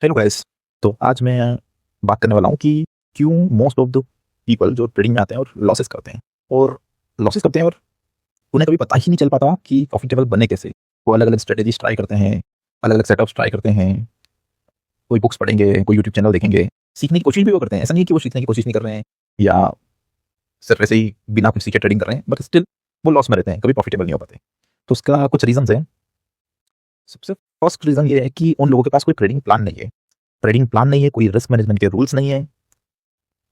Hello guys. तो आज मैं बात करने वाला हूँ कि क्यों मोस्ट ऑफ द पीपल जो ट्रेडिंग में आते हैं और लॉसेस करते हैं और उन्हें कभी पता ही नहीं चल पाता कि प्रॉफिटेबल बने कैसे। वो अलग अलग स्ट्रेटेजीज ट्राई करते हैं, अलग अलग सेटअप्स ट्राई करते हैं, कोई बुक्स पढ़ेंगे, कोई यूट्यूब चैनल देखेंगे, सीखने की कोशिश भी वो करते हैं। ऐसा नहीं है कि वो सीखने की कोशिश नहीं कर रहे हैं या सिर्फ ऐसे ही बिना कुछ सीखे ट्रेडिंग कर रहे हैं, बट स्टिल वो लॉस में रहते हैं, कभी प्रॉफिटेबल नहीं हो पाते। तो उसका कुछ रीजन है। सबसे फर्स्ट रीजन ये है कि उन लोगों के पास कोई ट्रेडिंग प्लान नहीं है, कोई रिस्क मैनेजमेंट के रूल्स नहीं है।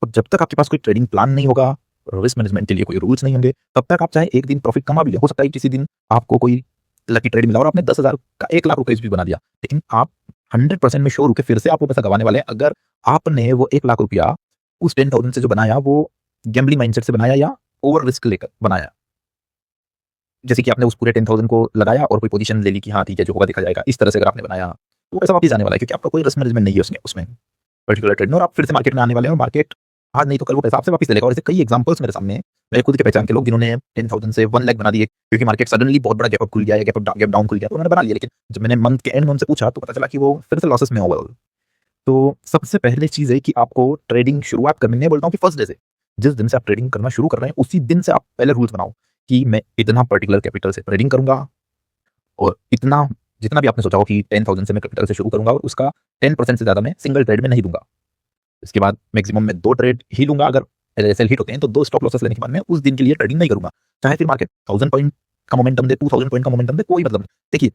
और जब तक आपके पास कोई ट्रेडिंग प्लान नहीं होगा, रिस्क मैनेजमेंट के लिए कोई रूल्स नहीं होंगे, तब तक आप चाहे एक दिन प्रॉफिट कमा भी लें। हो सकता है किसी दिन आपको कोई लकी ट्रेड मिला और आपने 10,000 का 1 लाख रुपए भी बना दिया, लेकिन आप 100% में श्योर होकर फिर से आप वो पैसा गंवाने वाले हैं अगर आपने वो 1 लाख रुपया उस 10,000 से जो बनाया वो गैम्बलिंग माइंडसेट से बनाया या ओवर रिस्क लेकर बनाया। जैसे कि आपने उस पूरे 10,000 को लगाया और कोई पोजीशन ले ली कि हाँ ठीक है, जो होगा देखा जाएगा। इस तरह से अगर आपने बनाया तो वो पैसा वापस जाने वाला है, क्योंकि आपका कोई रिस्क मैनेजमेंट नहीं है उसमें पर्टिकुलर ट्रेड में, और आप फिर से मार्केट में आने वाले हैं और मार्केट आज नहीं तो कल वो पैसा आपसे वापस ले लेगा। और ऐसे कई एग्जांपल्स मेरे सामने हैं, मेरे खुद के पहचान के लोग जिन्होंने 10,000 से 1 लाख बना दिए, क्योंकि मार्केट सडनली बहुत बड़ा गैप अप खुल गया या गैप डाउन खुल गया तो उन्होंने बना लिया। लेकिन जब मैंने मंथ के एंड में उनसे पूछा तो पता चला कि वो फिर से लॉसेस में ओवरऑल। तो सबसे पहले चीज है कि आपको ट्रेडिंग शुरुआत करनी है, बोलता हूँ कि फर्स्ट डे से, जिस दिन से आप ट्रेडिंग करना शुरू कर रहे हैं उसी दिन से आप पहले रूल्स बनाओ कि मैं इतना पर्टिकुलर कैपिटल से ट्रेडिंग करूंगा, और इतना जितना भी आपने सोचा हो कि 10,000 से मैं कैपिटल से शुरू करूंगा और उसका 10% से ज्यादा मैं सिंगल ट्रेड में नहीं दूंगा। इसके बाद मैक्सिमम मैं 2 ट्रेड ही लूंगा। अगर एलएसएल हिट होते हैं तो 2 स्टॉप लॉसेस लेने के बाद मैं उस दिन के लिए ट्रेडिंग नहीं करूंगा। चाहे फिर मार्केट 1000 पॉइंट का मोमेंटम दे, 2000 पॉइंट का मोमेंटम दे, कोई मतलब नहीं। देखिए,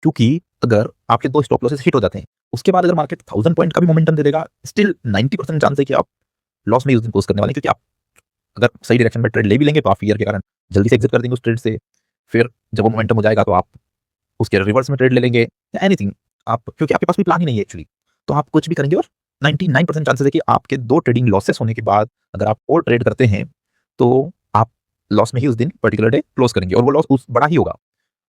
क्योंकि अगर आपके 2 स्टॉप लॉसेस हिट हो जाते हैं, उसके बाद अगर मार्केट 1000 पॉइंट का भी मोमेंटम दे देगा, स्टिल 90% चांस है कि आप लॉस में ही उस दिन पोस्ट करने वाले हैं, क्योंकि आप अगर सही डायरेक्शन में ट्रेड ले भी लेंगे तो आप फियर के कारण जल्दी से एग्जिट कर देंगे उस ट्रेड से। फिर जब वो मोमेंटम हो जाएगा तो आप उसके रिवर्स में ट्रेड ले लेंगे या एनीथिंग, आप क्योंकि आपके पास कोई प्लान ही नहीं है एक्चुअली, तो आप कुछ भी करेंगे। और 99% चांसेस है कि आपके 2 ट्रेडिंग लॉसेस होने के बाद अगर आप और ट्रेड करते हैं तो आप लॉस में ही उस दिन पर्टिकुलर डे क्लोज करेंगे, और वो लॉस उस बड़ा ही होगा।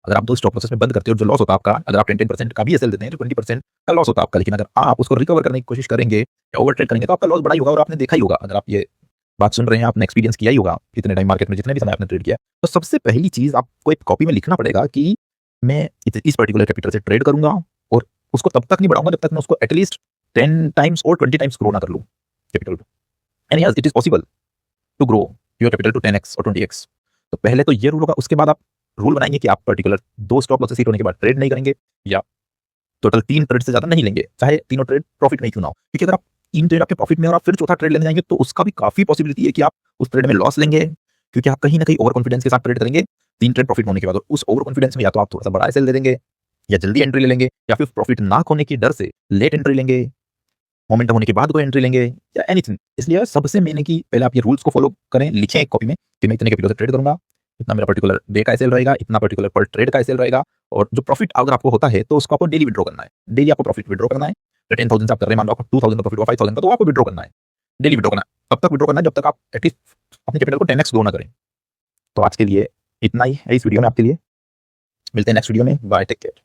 अगर आप 2 स्टॉप लॉसेस में बंद करते हो, जो लॉस होता है आपका, अगर आप 10% का भी एसएल देते हैं तो 20% का लॉस होता है आपका। लेकिन अगर आप उसको रिकवर करने की कोशिश करेंगे या ओवर ट्रेड करेंगे तो आपका लॉस बड़ा ही होगा। और आपने देखा ही होगा, अगर आप ये बात सुन रहे हैं, आपने एक्सपीरियंस किया ही होगा इतने टाइम मार्केट में, जितने भी समय आपने ट्रेड किया। तो सबसे पहली चीज आपको एक कॉपी में लिखना पड़ेगा कि मैं इस पर्टिकुलर कैपिटल से ट्रेड करूंगा, और उसको तब तक नहीं बढ़ाऊंगा जब तक मैं उसको एटलीस्ट 10 टाइम्स और 20 टाइम्स ग्रो ना कर लूं कैपिटल को। And yes, it is possible to grow your capital to 10x और 20x। तो पहले तो ये रूल होगा, उसके बाद आप रूल बनाएंगे कि आप पर्टिकुलर 2 स्टॉप लॉसेस हिट होने के बाद ट्रेड नहीं करेंगे, या टोटल 3 ट्रेड से ज्यादा नहीं लेंगे, चाहे तीनों ट्रेड प्रॉफिट में ही क्यों ना हो। क्योंकि अगर आप 3 ट्रेड आपके प्रॉफिट में और आप फिर चौथा ट्रेड लेने जाएंगे तो उसका भी काफी पॉसिबिलिटी है कि आप उस ट्रेड में लॉस लेंगे, क्योंकि आप कहीं ना कहीं ओवर कॉन्फिडेंस के साथ ट्रेड करेंगे 3 ट्रेड प्रॉफिट होने के बाद। और उस ओवर कॉन्फिडेंस में या तो आप थोड़ा सा बड़ा एसएल दे देंगे, या जल्दी एंट्री ले लेंगे, या फिर प्रॉफिट ना खोने की डर से लेट एंट्री लेंगे, मोमेंटम होने के बाद कोई एंट्री लेंगे, या एनीथिंग। इसलिए सबसे मेन है कि पहले आप ये रूल्स को फॉलो करें, लिखें एक कॉपी में कि मैं इतने कैपिटल से ट्रेड करूंगा, इतना मेरा पर्टिकुलर डे का एसएल रहेगा, इतना पर्टिकुलर पर ट्रेड का एसएल रहेगा। और जो प्रॉफिट अगर आपको होता है तो उसको आपको डेली विड्रॉ करना है। डेली आपको प्रॉफिट विड्रॉ करना है। तो 10,000 से आप कर रहे हैं, मान लो आपको 2,000 का प्रॉफिट हुआ, 5,000 का, तो आपको विड्रॉ करना है, डेली विड्रॉ करना है। तब तक विड्रॉ करना है जब तक आप एटलीस्ट अपने कैपिटल को 10x ग्रो ना करें। तो आज के लिए इतना ही है इस वीडियो में आपके लिए। मिलते हैं नेक्स्ट वीडियो में। Bye, take care.